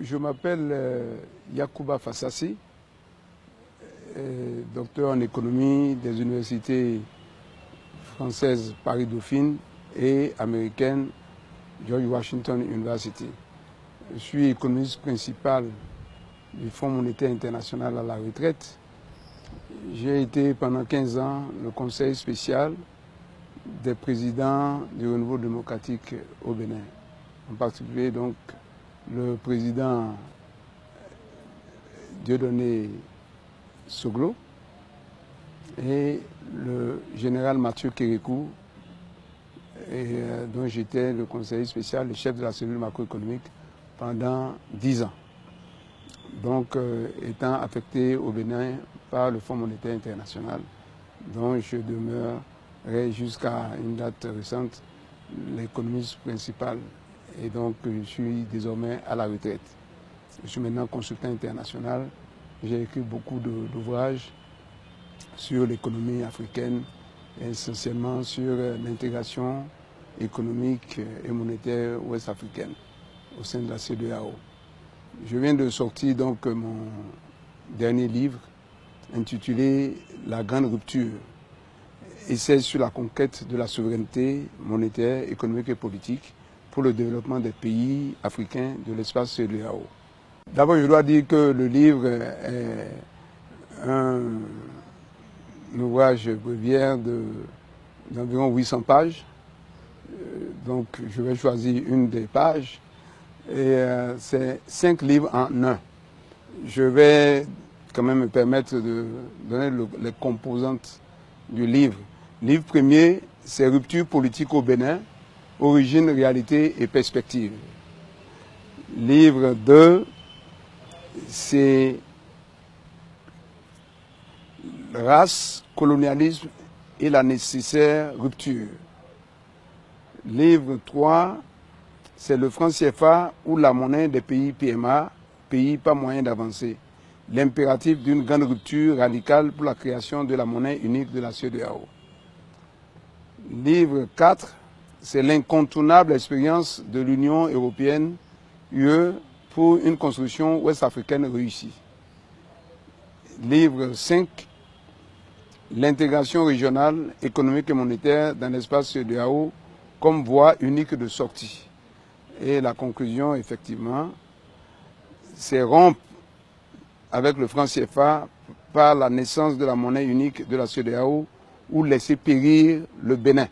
Je m'appelle Yacouba Fassassi, docteur en économie des universités françaises Paris-Dauphine et américaine George Washington University. Je suis économiste principal du Fonds monétaire international à la retraite. J'ai été pendant 15 ans le conseil spécial des présidents du renouveau démocratique au Bénin. En particulier donc le président Dieudonné Soglo et le général Mathieu Kérékou, dont j'étais le conseiller spécial, le chef de la cellule macroéconomique pendant 10 ans. Donc étant affecté au Bénin par le Fonds monétaire international, dont je demeurerai jusqu'à une date récente l'économiste principal. Et donc je suis désormais à la retraite. Je suis maintenant consultant international. J'ai écrit beaucoup d'ouvrages sur l'économie africaine, essentiellement sur l'intégration économique et monétaire ouest-africaine au sein de la CEDEAO. Je viens de sortir donc mon dernier livre intitulé « La grande rupture », essai sur la conquête de la souveraineté monétaire, économique et politique pour le développement des pays africains de l'espace CEDEAO. D'abord, je dois dire que le livre est un ouvrage bréviaire d'environ 800 pages. Donc, je vais choisir une des pages. Et c'est 5 livres en un. Je vais quand même me permettre de donner les composantes du livre. Livre premier, c'est Rupture politique au Bénin, origine, réalité et perspective. Livre 2, c'est Race, colonialisme et la nécessaire rupture. Livre 3, c'est le franc CFA ou la monnaie des pays PMA, pays pas moyen d'avancer. L'impératif d'une grande rupture radicale pour la création de la monnaie unique de la CEDEAO. Livre 4, c'est l'incontournable expérience de l'Union européenne, UE, pour une construction ouest-africaine réussie. Livre 5, l'intégration régionale, économique et monétaire dans l'espace CEDEAO comme voie unique de sortie. Et la conclusion, effectivement, c'est rompre avec le franc CFA par la naissance de la monnaie unique de la CEDEAO ou laisser périr le Bénin.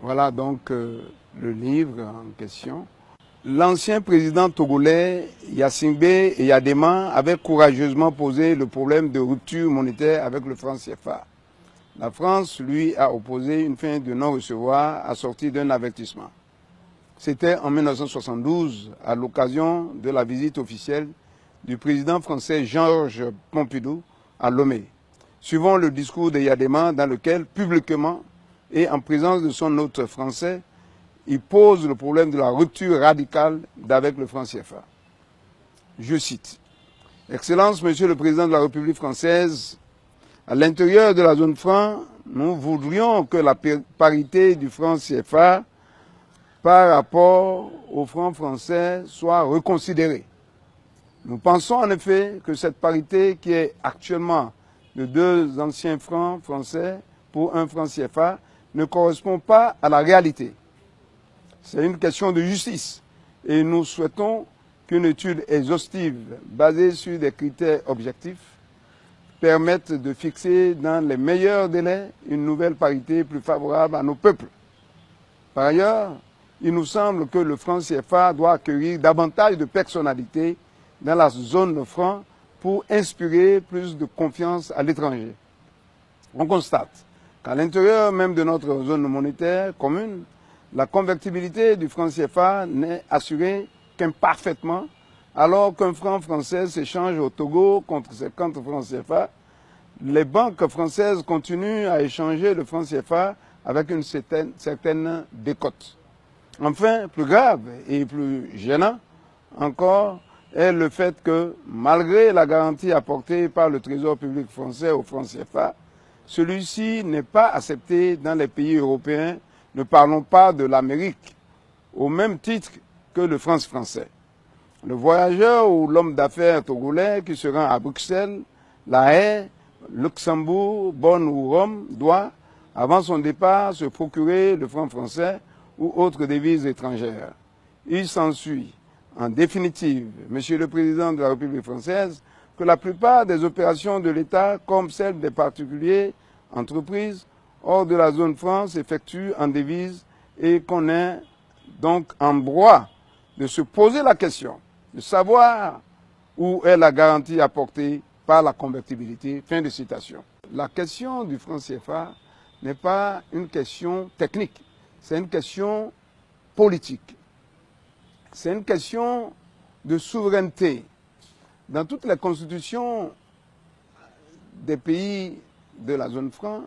Voilà donc le livre en question. L'ancien président togolais Yassingbe Eyadema avait courageusement posé le problème de rupture monétaire avec le franc CFA. La France, lui, a opposé une fin de non-recevoir assortie d'un avertissement. C'était en 1972, à l'occasion de la visite officielle du président français Georges Pompidou à Lomé, suivant le discours de Eyadema dans lequel, publiquement et en présence de son hôte français, il pose le problème de la rupture radicale d'avec le franc CFA. Je cite, « Excellence, Monsieur le Président de la République française, à l'intérieur de la zone franc, nous voudrions que la parité du franc CFA par rapport au franc français soit reconsidérée. Nous pensons en effet que cette parité qui est actuellement de 2 anciens francs français pour 1 franc CFA ne correspond pas à la réalité. C'est une question de justice et nous souhaitons qu'une étude exhaustive basée sur des critères objectifs permette de fixer dans les meilleurs délais une nouvelle parité plus favorable à nos peuples. Par ailleurs, il nous semble que le franc CFA doit accueillir davantage de personnalités dans la zone franc pour inspirer plus de confiance à l'étranger. On constate qu'à l'intérieur même de notre zone monétaire commune, la convertibilité du franc CFA n'est assurée qu'imparfaitement, alors qu'un franc français s'échange au Togo contre 50 francs CFA. Les banques françaises continuent à échanger le franc CFA avec une certaine décote. Enfin, plus grave et plus gênant encore est le fait que, malgré la garantie apportée par le Trésor public français au franc CFA, celui-ci n'est pas accepté dans les pays européens, ne parlons pas de l'Amérique, au même titre que le franc français. Le voyageur ou l'homme d'affaires togolais qui se rend à Bruxelles, La Haye, Luxembourg, Bonn ou Rome doit, avant son départ, se procurer le franc français ou autres devises étrangères. Il s'ensuit, en définitive, Monsieur le Président de la République française, que la plupart des opérations de l'État, comme celles des particuliers, entreprises, hors de la zone franc, s'effectuent en devises et qu'on est donc en droit de se poser la question, de savoir où est la garantie apportée par la convertibilité. Fin de citation. La question du franc CFA n'est pas une question technique, c'est une question politique. C'est une question de souveraineté. Dans toutes les constitutions des pays de la zone franc,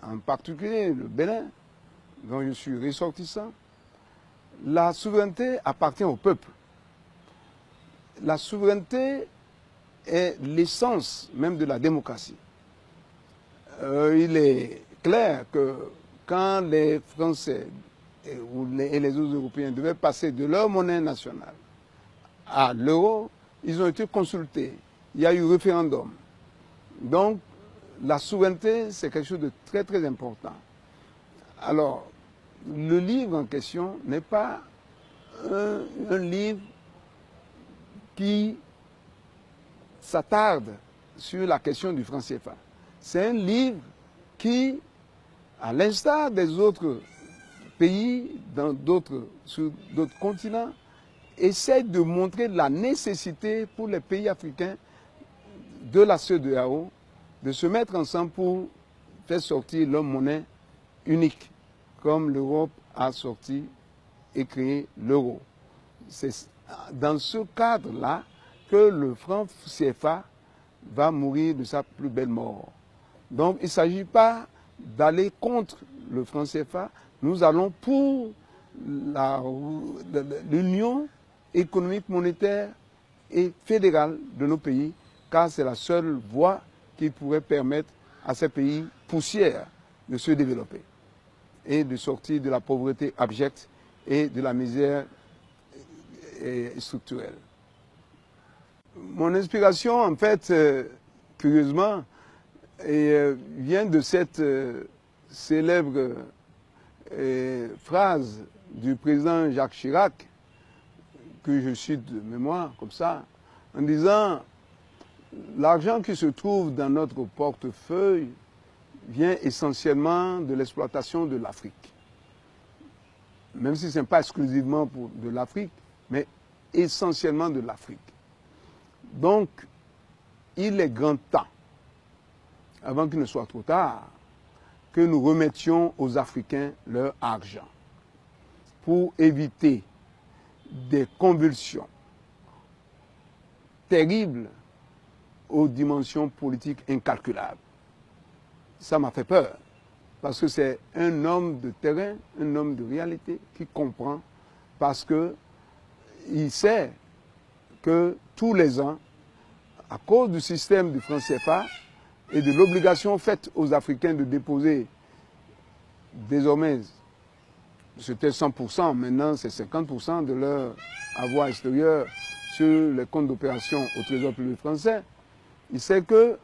en particulier le Bénin, dont je suis ressortissant, la souveraineté appartient au peuple. La souveraineté est l'essence même de la démocratie. Il est clair que quand les Français et les autres Européens devaient passer de leur monnaie nationale à l'euro, ils ont été consultés. Il y a eu référendum. Donc, la souveraineté, c'est quelque chose de très très important. Alors, le livre en question n'est pas un livre qui s'attarde sur la question du franc CFA. C'est un livre qui, à l'instar des autres pays sur d'autres continents, essaie de montrer la nécessité pour les pays africains de la CEDEAO de se mettre ensemble pour faire sortir leur monnaie unique, comme l'Europe a sorti et créé l'euro. C'est dans ce cadre-là que le franc CFA va mourir de sa plus belle mort. Donc il ne s'agit pas d'aller contre le franc CFA, nous allons pour l'union économique, monétaire et fédérale de nos pays, car c'est la seule voie qui pourrait permettre à ces pays poussières de se développer et de sortir de la pauvreté abjecte et de la misère structurelle. Mon inspiration, en fait, curieusement, vient de cette célèbre phrase du président Jacques Chirac, que je cite de mémoire, comme ça, en disant « L'argent qui se trouve dans notre portefeuille vient essentiellement de l'exploitation de l'Afrique. » Même si ce n'est pas exclusivement de l'Afrique, mais essentiellement de l'Afrique. Donc, il est grand temps, avant qu'il ne soit trop tard, que nous remettions aux Africains leur argent pour éviter des convulsions terribles aux dimensions politiques incalculables. Ça m'a fait peur, parce que c'est un homme de terrain, un homme de réalité qui comprend, parce qu'il sait que tous les ans, à cause du système du franc CFA et de l'obligation faite aux Africains de déposer désormais, c'était 100%, maintenant c'est 50% de leur avoir extérieur sur les comptes d'opération au Trésor public français, il sait que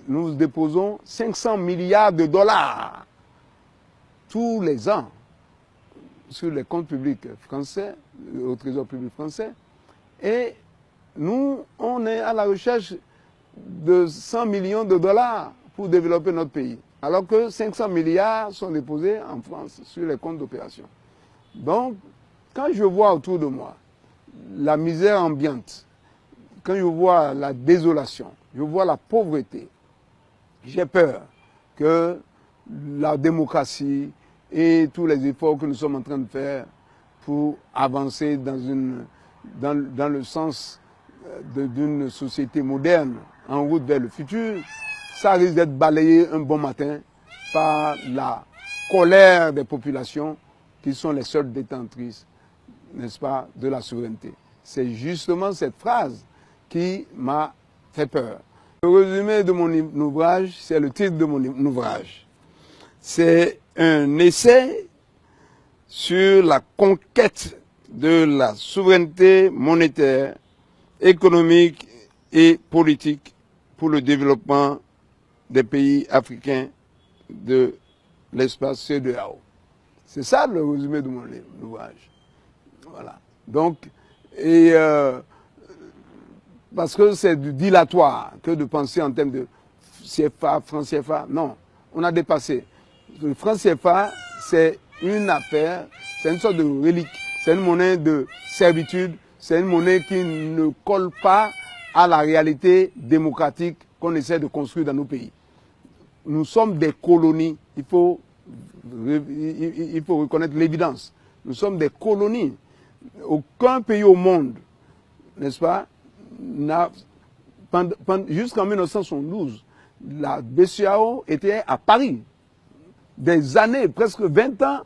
nous déposons 500 milliards de dollars tous les ans sur les comptes publics français, au Trésor public français, et nous, on est à la recherche de 100 millions de dollars pour développer notre pays, alors que 500 milliards sont déposés en France sur les comptes d'opération. Donc, quand je vois autour de moi la misère ambiante, quand je vois la désolation, je vois la pauvreté, j'ai peur que la démocratie et tous les efforts que nous sommes en train de faire pour avancer dans le sens d'une société moderne en route vers le futur, ça risque d'être balayé un bon matin par la colère des populations qui sont les seules détentrices, n'est-ce pas, de la souveraineté. C'est justement cette phrase qui m'a fait peur. Le résumé de mon ouvrage, c'est le titre de mon ouvrage. C'est un essai sur la conquête de la souveraineté monétaire, économique et politique pour le développement des pays africains de l'espace CEDEAO. C'est ça le résumé de mon ouvrage. Voilà. Donc, parce que c'est du dilatoire que de penser en termes de CFA, franc CFA. Non, on a dépassé. Le franc CFA, c'est une affaire, c'est une sorte de relique, c'est une monnaie de servitude, c'est une monnaie qui ne colle pas à la réalité démocratique qu'on essaie de construire dans nos pays. Nous sommes des colonies, il faut reconnaître l'évidence. Nous sommes des colonies. Aucun pays au monde, n'est-ce pas, jusqu'en 1972, la BCEAO était à Paris. Des années, presque 20 ans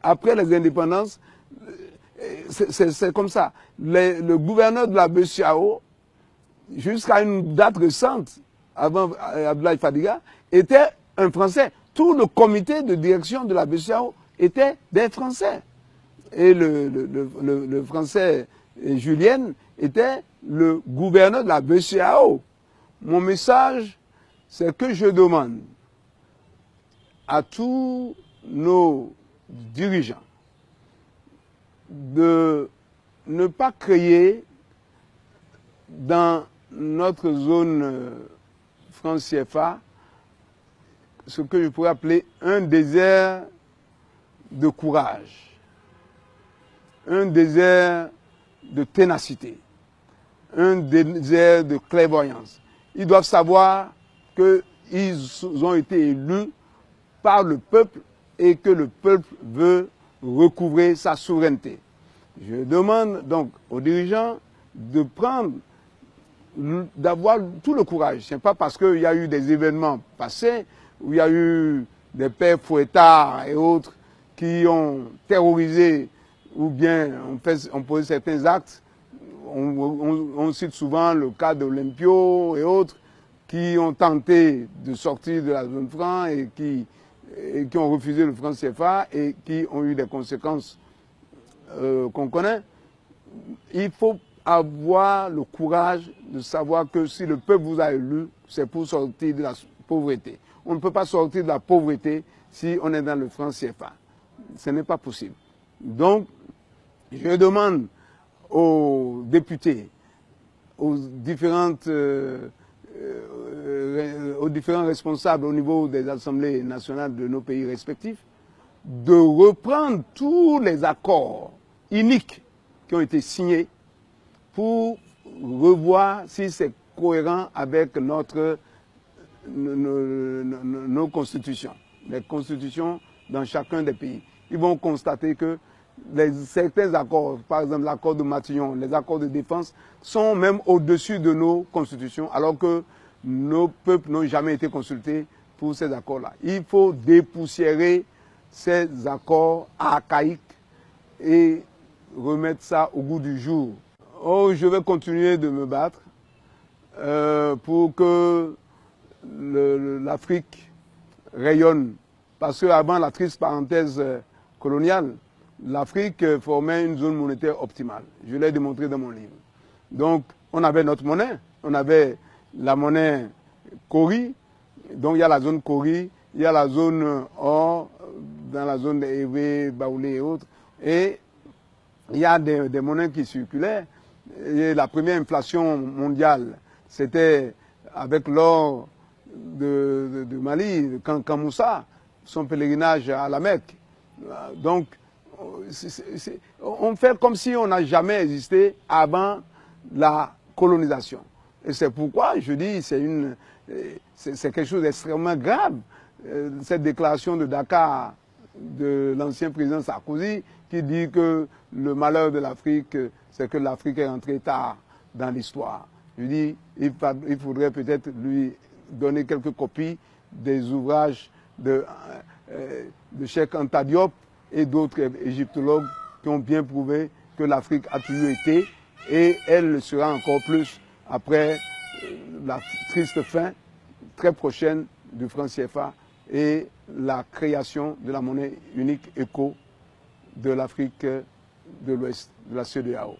après les indépendances, c'est comme ça. Le gouverneur de la BCEAO, jusqu'à une date récente, avant Abdoulaye Fadiga, était un Français. Tout le comité de direction de la BCEAO était des Français. Et le Français Julien était le gouverneur de la BCEAO. Mon message, c'est que je demande à tous nos dirigeants de ne pas créer dans notre zone franc CFA ce que je pourrais appeler un désert de courage, un désert de ténacité, un désert de clairvoyance. Ils doivent savoir qu'ils ont été élus par le peuple et que le peuple veut recouvrer sa souveraineté. Je demande donc aux dirigeants de d'avoir tout le courage. Ce n'est pas parce qu'il y a eu des événements passés où il y a eu des pères fouettards et autres qui ont terrorisé ou bien ont posé certains actes. On cite souvent le cas d'Olympio et autres qui ont tenté de sortir de la zone franc et qui ont refusé le franc CFA et qui ont eu des conséquences qu'on connaît. Il faut avoir le courage de savoir que si le peuple vous a élu, c'est pour sortir de la pauvreté. On ne peut pas sortir de la pauvreté si on est dans le franc CFA. Ce n'est pas possible. Donc, je demande aux députés, aux différents responsables au niveau des assemblées nationales de nos pays respectifs, de reprendre tous les accords uniques qui ont été signés pour revoir si c'est cohérent avec nos constitutions, les constitutions dans chacun des pays. Ils vont constater que certains accords, par exemple l'accord de Matignon, les accords de défense, sont même au-dessus de nos constitutions, alors que nos peuples n'ont jamais été consultés pour ces accords-là. Il faut dépoussiérer ces accords archaïques et remettre ça au goût du jour. Oh, je vais continuer de me battre pour que l'Afrique rayonne. Parce qu'avant la triste parenthèse coloniale, l'Afrique formait une zone monétaire optimale. Je l'ai démontré dans mon livre. Donc, on avait notre monnaie. On avait la monnaie Cori. Donc, il y a la zone Cori. Il y a la zone or, dans la zone des Ewe, Baoulé et autres. Et il y a des monnaies qui circulaient. Et la première inflation mondiale, c'était avec l'or de Mali, de Kankamoussa, son pèlerinage à la Mecque. Donc, on fait comme si on n'a jamais existé avant la colonisation. Et c'est pourquoi je dis c'est quelque chose d'extrêmement grave, cette déclaration de Dakar de l'ancien président Sarkozy qui dit que le malheur de l'Afrique, c'est que l'Afrique est entrée tard dans l'histoire. Je dis, il faudrait peut-être lui donner quelques copies des ouvrages de Cheikh Anta Diop et d'autres égyptologues qui ont bien prouvé que l'Afrique a toujours été et elle le sera encore plus après la triste fin très prochaine du franc CFA et la création de la monnaie unique ECO de l'Afrique de l'Ouest, de la CEDEAO.